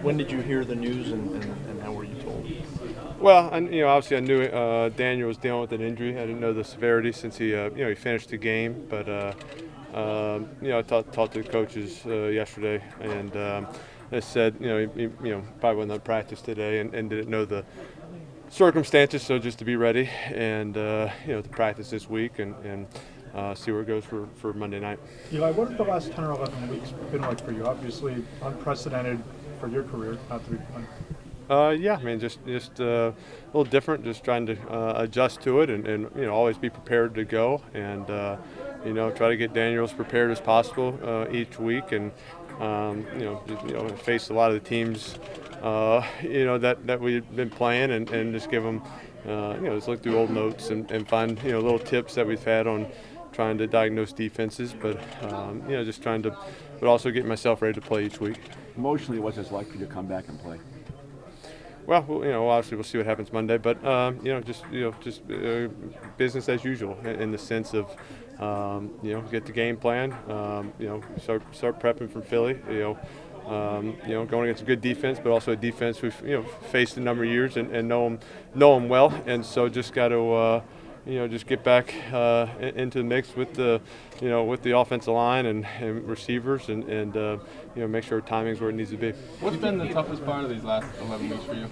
When did you hear the news and how were you told? Well, obviously I knew Daniel was dealing with an injury. I didn't know the severity since he finished the game. But I talked to the coaches yesterday, and they said he probably wasn't on practice today, and didn't know the circumstances. So just to be ready, and to practice this week, and see where it goes for Monday night. Eli, what have the last 10 or 11 weeks been like for you? Obviously, unprecedented for your career, not to be blunt. Yeah, I mean, just a little different. Just trying to adjust to it, and always be prepared to go, and try to get Daniel as prepared as possible each week, and face a lot of the teams that we've been playing, and just give them just look through old notes and find little tips that we've had on trying to diagnose defenses, but just trying to, but also getting myself ready to play each week. Emotionally, what's it like for you to come back and play? Well, obviously we'll see what happens Monday, but just business as usual in the sense of get the game plan, start prepping from Philly, going against a good defense, but also a defense we've faced a number of years and know them well, and so just got to just get back into the mix with the offensive line and receivers, and make sure timing's where it needs to be. What's been the toughest part of these last 11 weeks for you?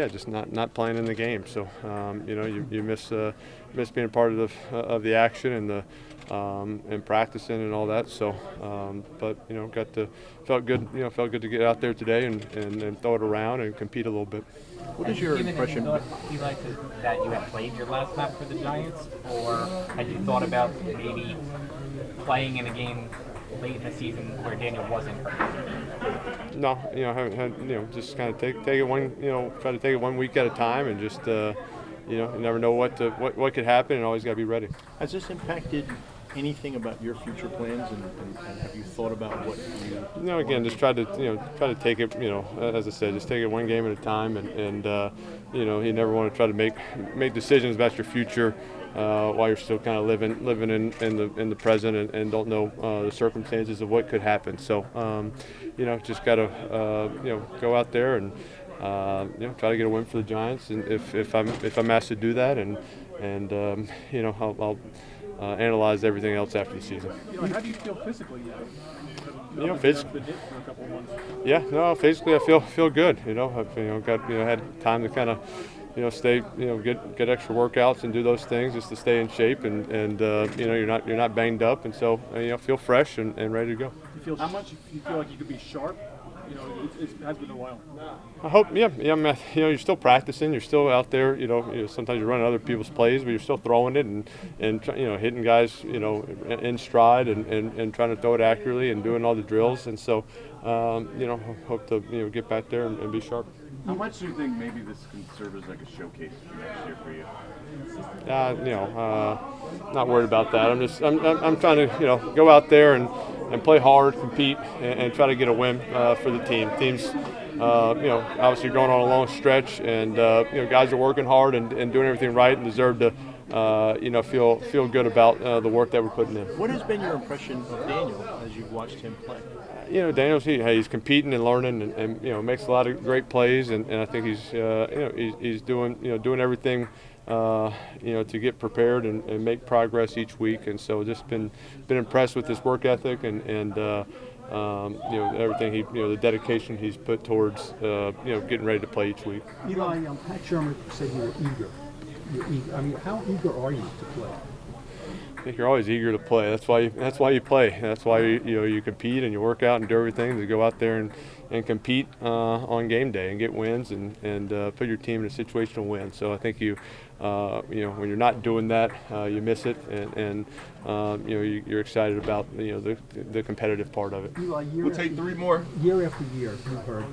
Just not playing in the game. So you miss being a part of the action and the and practicing and all that. So, but felt good to get out there today and throw it around and compete a little bit. What is your Given impression? that you like that you had played your last snap for the Giants, or had you thought about maybe playing in a game late in the season where Daniel wasn't hurt? No, haven't had, just kind of take it one, try to take it 1 week at a time, and just, you never know what could happen, and always got to be ready. Has this impacted anything about your future plans, and have you thought about what you? Again, just try to take it, as I said, just take it one game at a time, and you never want to try to make decisions about your future while you're still kind of living in the present and don't know the circumstances of what could happen. So, just got to go out there and try to get a win for the Giants, and if I'm asked to do that, and I'll analyze everything else after the season. How do you feel physically now? Physically. For a couple of months. Yeah, no, physically I feel good. I've got had time to kind of stay get extra workouts and do those things just to stay in shape, and you're not banged up, and so feel fresh and ready to go. How much you feel like you could be sharp? It has been a while. I hope, yeah. I mean, you're still practicing. You're still out there. Sometimes you're running other people's plays, but you're still throwing it and hitting guys, in stride and trying to throw it accurately and doing all the drills. And so, hope to get back there and be sharp. How much do you think maybe this can serve as like a showcase for next year for you? Not worried about that. I'm trying to go out there and play hard, compete, and try to get a win for the team. Teams, obviously going on a long stretch, and guys are working hard and doing everything right and deserve to feel good about the work that we're putting in. What has been your impression of Daniel as you've watched him play? Daniel's he's competing and learning, and makes a lot of great plays, and I think he's doing everything to get prepared and make progress each week, and so just been impressed with his work ethic and everything the dedication he's put towards getting ready to play each week. Eli, Pat Shurmur said you were eager. You're eager. I mean, how eager are you to play? I think you're always eager to play. That's why you play. That's why you compete and you work out and do everything to go out there and compete on game day and get wins and put your team in a situation to win. So I think when you're not doing that, you miss it, and you're excited about the competitive part of it. Eli, We'll take 3 more. Year after year, you've heard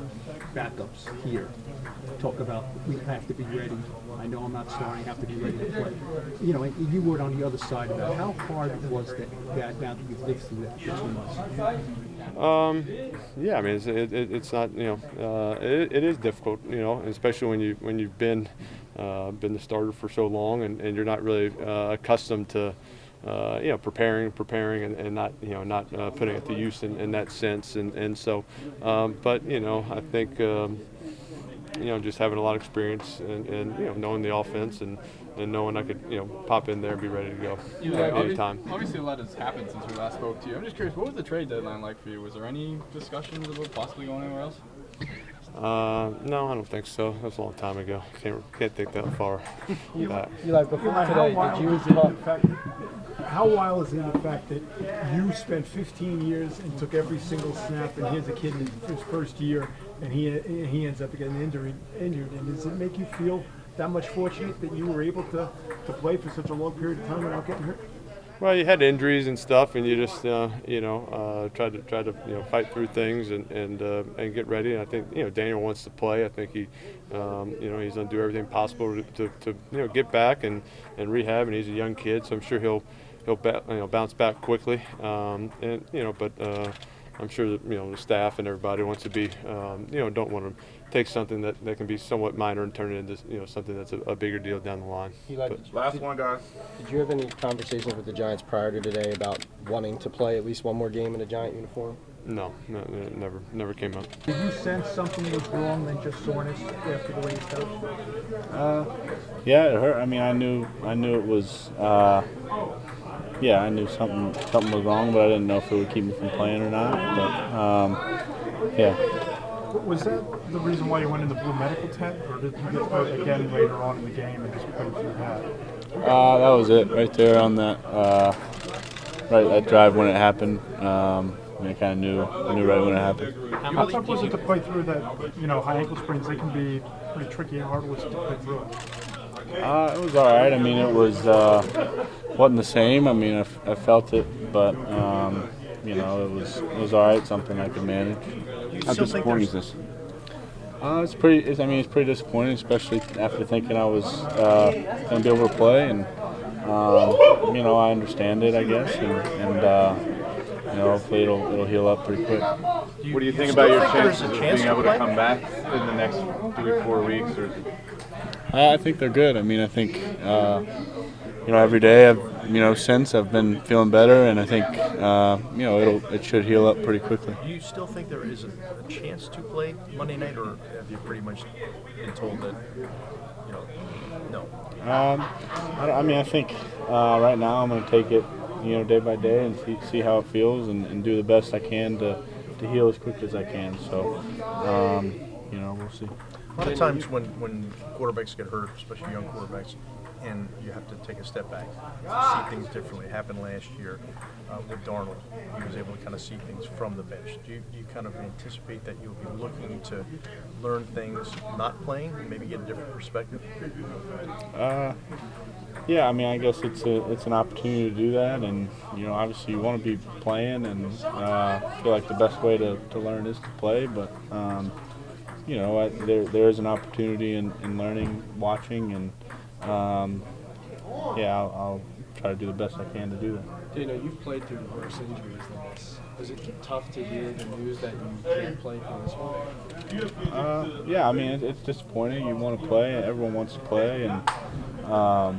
backups here talk about we have to be ready. I know I'm not starting, have to be ready to play. And you were on the other side of that. How hard was that now that you've lived through that for 2 months? Yeah, I mean it's not it is difficult, especially when you've been the starter for so long and you're not really accustomed to preparing and not not putting it to use in that sense. And so, but I think just having a lot of experience and knowing the offense and knowing I could pop in there and be ready to go anytime. Obviously, a lot has happened since we last spoke to you. I'm just curious, what was the trade deadline like for you? Was there any discussions about possibly going anywhere else? No, I don't think so. That was a long time ago. Can't think that far back. Eli, before today, did you talk? How wild is it the fact that you spent 15 years and took every single snap, and here's a kid in his first year, and he ends up getting injured? And does it make you feel that much fortunate that you were able to play for such a long period of time without getting hurt? Well, you had injuries and stuff, and you just try to fight through things and get ready. And I think Daniel wants to play. I think he's going to do everything possible to get back and rehab. And he's a young kid, so I'm sure he'll bounce back quickly. But I'm sure that the staff and everybody wants to be don't want to take something that can be somewhat minor and turn it into something that's a bigger deal down the line. Last one, guys. Did you have any conversations with the Giants prior to today about wanting to play at least one more game in a Giant uniform? No, never came up. Did you sense something was wrong than just soreness after the way you felt? Yeah, it hurt. I mean, I knew it was. I knew something was wrong, but I didn't know if it would keep me from playing or not. But yeah. Was that the reason why you went in the blue medical tent, or did you get hurt again later on in the game and just played through that? That was it right there on that that drive when it happened. I kind of knew right when it happened. How tough was it to play through that? High ankle sprains, they can be pretty tricky. How hard was it to play through it? It was all right. I mean, it was wasn't the same. I mean, I felt it, but it was all right. Something I could manage. How disappointing is this? It's pretty disappointing, especially after thinking I was going to be able to play, and I understand it, I guess, and hopefully it'll heal up pretty quick. What do you think about your chances of being able to come back in the next 3-4 weeks? Or I think they're good. I mean, I think every day since I've been feeling better, and I think it should heal up pretty quickly. Do you still think there is a chance to play Monday night, or have you pretty much been told that no? I think right now I'm going to take it day by day and see how it feels and do the best I can to heal as quick as I can. So we'll see. A lot of times when quarterbacks get hurt, especially young quarterbacks, and you have to take a step back, see things differently. It happened last year with Darnold. He was able to kind of see things from the bench. Do you kind of anticipate that you'll be looking to learn things not playing, and maybe get a different perspective? Yeah, I mean, I guess it's an opportunity to do that, and obviously you want to be playing, and feel like the best way to learn is to play, but there is an opportunity in learning, watching, and I'll try to do the best I can to do that. You've played through worse injuries than this. Is it tough to hear the news that you can't play for this one? I mean, it's disappointing. You want to play. Everyone wants to play, and I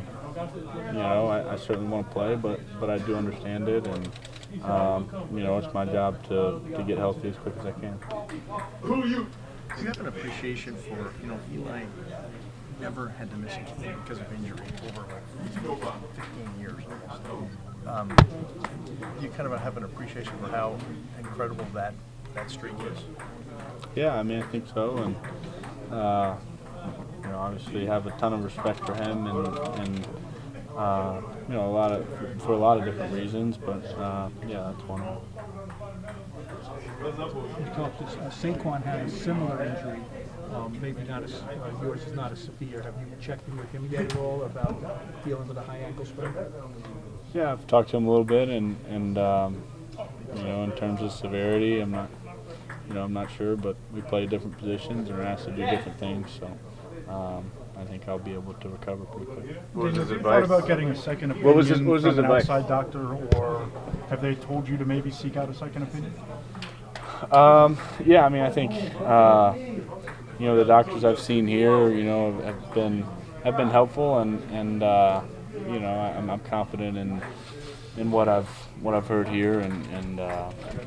certainly want to play, but I do understand it, and it's my job to get healthy as quick as I can. Do you have an appreciation for Eli? Never had to miss a game because of injury over 15 years almost. You kind of have an appreciation for how incredible that streak is. Yeah, I mean, I think so, and obviously have a ton of respect for him, and for a lot of different reasons, but that's one of them. You talked to Saquon had a similar injury. Maybe not as yours is not as severe. Have you checked in with him yet at all about dealing with a high ankle sprain? Yeah, I've talked to him a little bit, and in terms of severity, I'm not sure, but we play different positions and are asked to do different things, so I think I'll be able to recover pretty quick. Have you thought about getting a second opinion from an outside doctor, or have they told you to maybe seek out a second opinion? I mean, I think the doctors I've seen here, have been helpful, and I'm confident in what I've heard here, and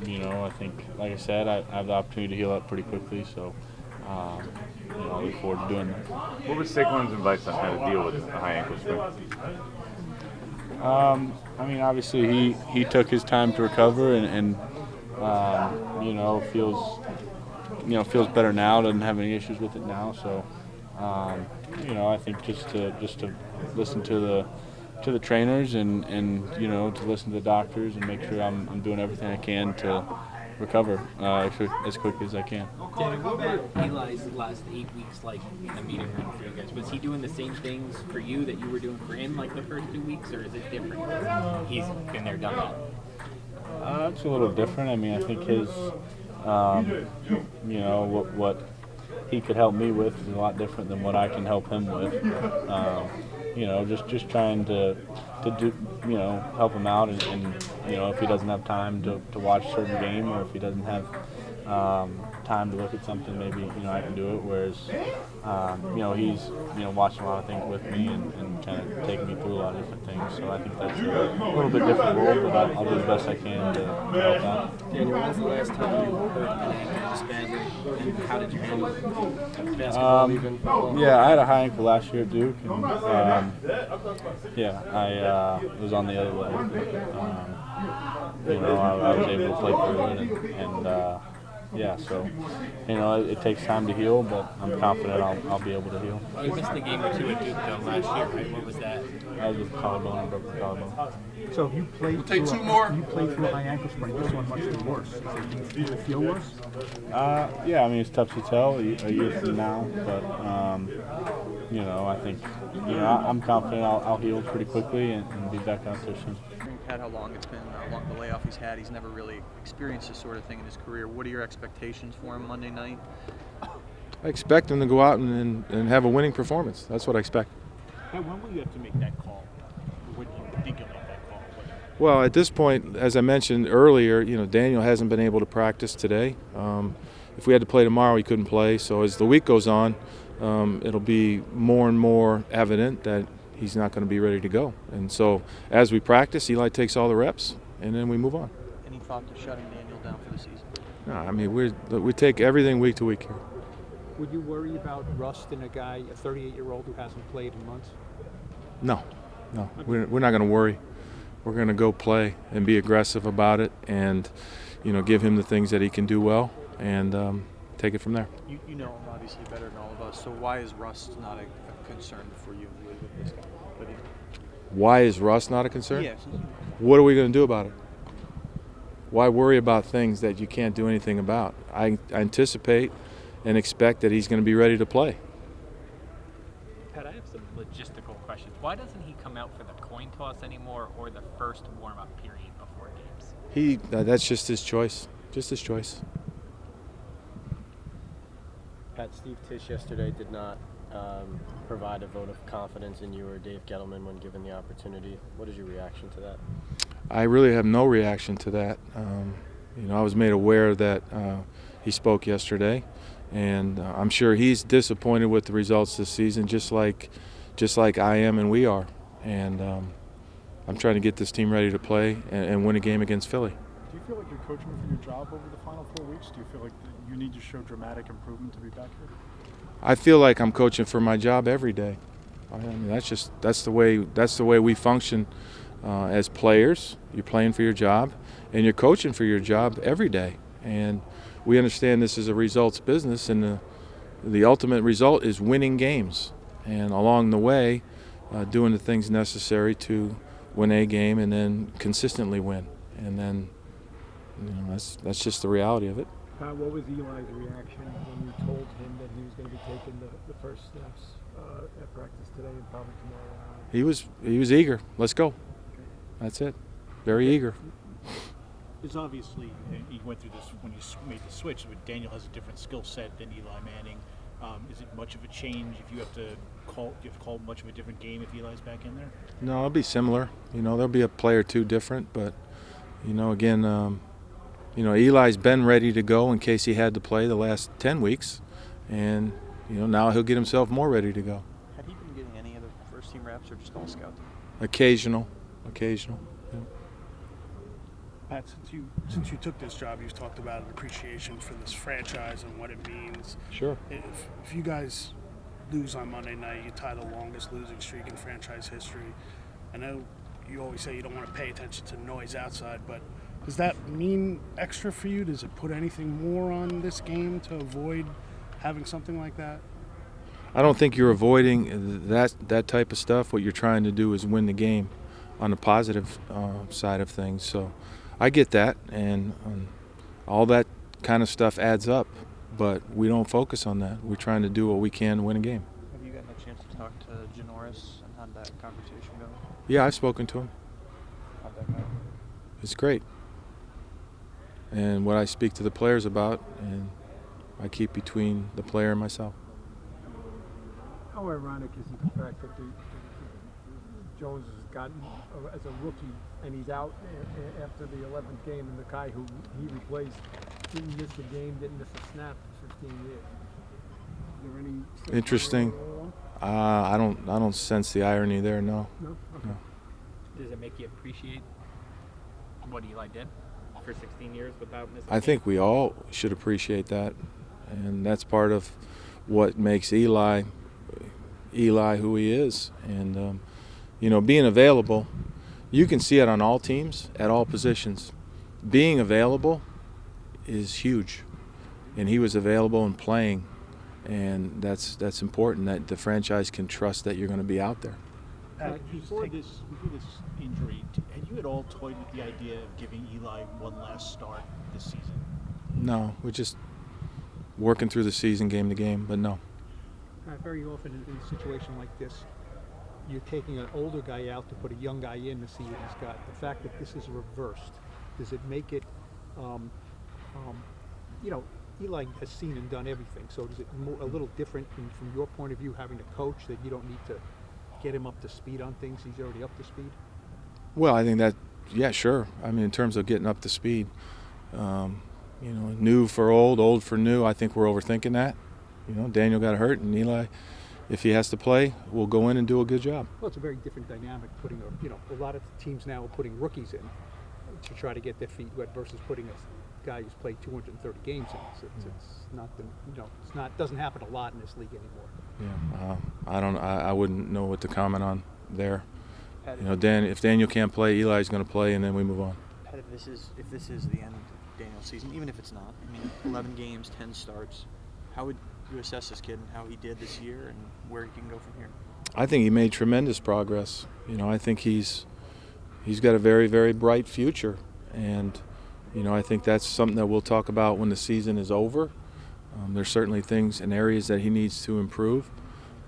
you know, I think, like I said, I have the opportunity to heal up pretty quickly, so you know, I look forward to doing that. What was Saquon's advice on how to deal with a high ankle sprain? I mean, obviously he took his time to recover, and you know, feels better now. Doesn't have any issues with it now. So you know, I think just to listen to the trainers and you know, to listen to the doctors and make sure I'm doing everything I can to recover as quickly as I can. Danny, what about Eli's last 8 weeks like in the meeting room for you guys? Was he doing the same things for you that you were doing for him like the first 2 weeks, or is it different? He's been there, done that. It's a little different. I mean, I think his, you know, what he could help me with is a lot different than what I can help him with. You know, just trying to do, you know, help him out, and you know, if he doesn't have time to watch a certain game, or if he doesn't have time to look at something, maybe, you know, I can do it. Whereas, you know, he's, you know, watching a lot of things with me and kind of taking me through a lot of different things. So I think that's a little bit different role, but I'll do the best I can to help out. Daniel, when was the last time you hurt an ankle this badly, and how did you handle it? Basketball even? Yeah, I had a high ankle last year at Duke, and yeah, I was on the other leg. You know, I was able to play through it, and yeah, so, you know, it takes time to heal, but I'm confident I'll be able to heal. You missed a game or two at Duke though last year, right? What was that? I was with collarbone and broke the collarbone. So if you played through a high ankle sprain, this one must be worse. Do you feel worse? Yeah, I mean, it's tough to tell a year from now, but you know, I think, you know, I'm confident I'll heal pretty quickly and be back out there soon. Pat, how long it's been, the layoff he's had. He's never really experienced this sort of thing in his career. What are your expectations for him Monday night? I expect him to go out and have a winning performance. That's what I expect. When will you have to make that call? When do you think you'll make that call? Well, at this point, as I mentioned earlier, you know, Daniel hasn't been able to practice today. If we had to play tomorrow, he couldn't play. So as the week goes on, it'll be more and more evident that he's not going to be ready to go. And so as we practice, Eli takes all the reps, and then we move on. Any thought to shutting Daniel down for the season? No, I mean, we take everything week to week here. Would you worry about rust in a guy, a 38-year-old who hasn't played in months? No. We're not going to worry. We're going to go play and be aggressive about it, and, you know, give him the things that he can do well, and take it from there. You know him obviously better than all of us, so why is rust not a concern for you with this guy? Why is rust not a concern? Yes. What are we going to do about it? Why worry about things that you can't do anything about? I anticipate and expect that he's going to be ready to play. Pat, I have some logistical questions. Why doesn't he come out for the coin toss anymore, or the first warm-up period before games? That's just his choice. Just his choice. Pat, Steve Tisch yesterday did not provide a vote of confidence in you or Dave Gettleman when given the opportunity. What is your reaction to that? I really have no reaction to that. You know, I was made aware that he spoke yesterday, and I'm sure he's disappointed with the results this season, just like I am and we are. And I'm trying to get this team ready to play and win a game against Philly. Do you feel like you're coaching for your job over the final 4 weeks? Do you feel like you need to show dramatic improvement to be back here? I feel like I'm coaching for my job every day. I mean, that's the way we function as players. You're playing for your job, and you're coaching for your job every day. And we understand this is a results business, and the ultimate result is winning games. And along the way, doing the things necessary to win a game and then consistently win. And then, you know, that's just the reality of it. Pat, what was Eli's reaction when you told him that he was going to be taking the first steps at practice today and probably tomorrow? He was eager. Let's go. That's it. Very eager. It's obviously, you went through this when you made the switch, but Daniel has a different skill set than Eli Manning. Is it much of a change if you have to call much of a different game if Eli's back in there? No, it'll be similar. You know, there'll be a play or two different, but, you know, again, you know, Eli's been ready to go in case he had to play the last 10 weeks, and, you know, now he'll get himself more ready to go. Have you been getting any of the first team reps or just all scout? Occasional. Yeah. Pat, since you took this job, you've talked about an appreciation for this franchise and what it means. Sure. If you guys lose on Monday night, you tie the longest losing streak in franchise history. I know you always say you don't want to pay attention to noise outside, but does that mean extra for you? Does it put anything more on this game to avoid having something like that? I don't think you're avoiding that type of stuff. What you're trying to do is win the game on the positive side of things. So I get that, and all that kind of stuff adds up, but we don't focus on that. We're trying to do what we can to win a game. Have you gotten a chance to talk to Janoris, and how did that conversation go? Yeah, I've spoken to him. How'd that go? It's great. And what I speak to the players about, and I keep between the player and myself. How ironic is it the fact that Jones has gotten as a rookie and he's out after the 11th game, and the guy who he replaced didn't miss a game, didn't miss a snap for 15 years? Is there any Interesting. I don't sense the irony there. No. No? Okay. No. Does it make you appreciate what Eli did for 16 years without missing? I think we all should appreciate that, and that's part of what makes Eli who he is. And being available, you can see it on all teams at all positions. Being available is huge, and he was available and playing, and that's important, that the franchise can trust that you're going to be out there. Before this injury, had you at all toyed with the idea of giving Eli one last start this season? No, we're just working through the season game to game, but no. Very often in a situation like this, you're taking an older guy out to put a young guy in to see what he's got. The fact that this is reversed, does it make it, Eli has seen and done everything, so is it a little different from your point of view, having a coach that you don't need to get him up to speed on things, he's already up to speed? Well, I think that, yeah, sure. I mean, in terms of getting up to speed, new for old for new, I think we're overthinking that. Daniel got hurt, and Eli, if he has to play, will go in and do a good job. Well, it's a very different dynamic putting a lot of teams now are putting rookies in to try to get their feet wet versus putting a guy who's played 230 games in. It's not doesn't happen a lot in this league anymore. Yeah, I wouldn't know what to comment on there. If Daniel can't play, Eli's going to play, and then we move on. Pat, if this is the end of Daniel's season, even if it's not, 11 games, 10 starts, how would you assess this kid and how he did this year and where he can go from here? I think he made tremendous progress. I think he's got a very, very bright future, and I think that's something that we'll talk about when the season is over. There's certainly things and areas that he needs to improve,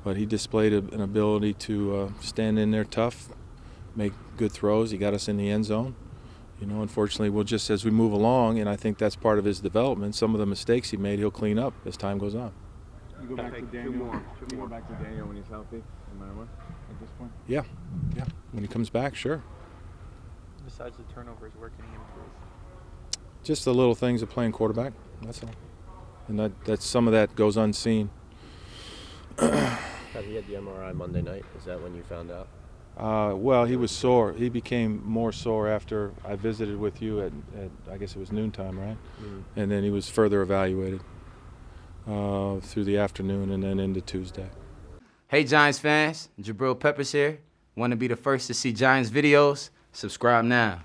but he displayed an ability to stand in there tough, make good throws. He got us in the end zone. Unfortunately, we'll just, as we move along, and I think that's part of his development, some of the mistakes he made, he'll clean up as time goes on. You go back to Daniel. Should we go back to Daniel when he's healthy, no matter what, at this point? Yeah. When he comes back, sure. Besides the turnovers, where can he improve? Just the little things of playing quarterback, that's all. And that's some of that goes unseen. He had the MRI Monday night. Is that when you found out? Well, he was sore. He became more sore after I visited with you at I guess it was noontime, right? Mm-hmm. And then he was further evaluated through the afternoon and then into Tuesday. Hey Giants fans, Jabril Peppers here. Want to be the first to see Giants videos? Subscribe now.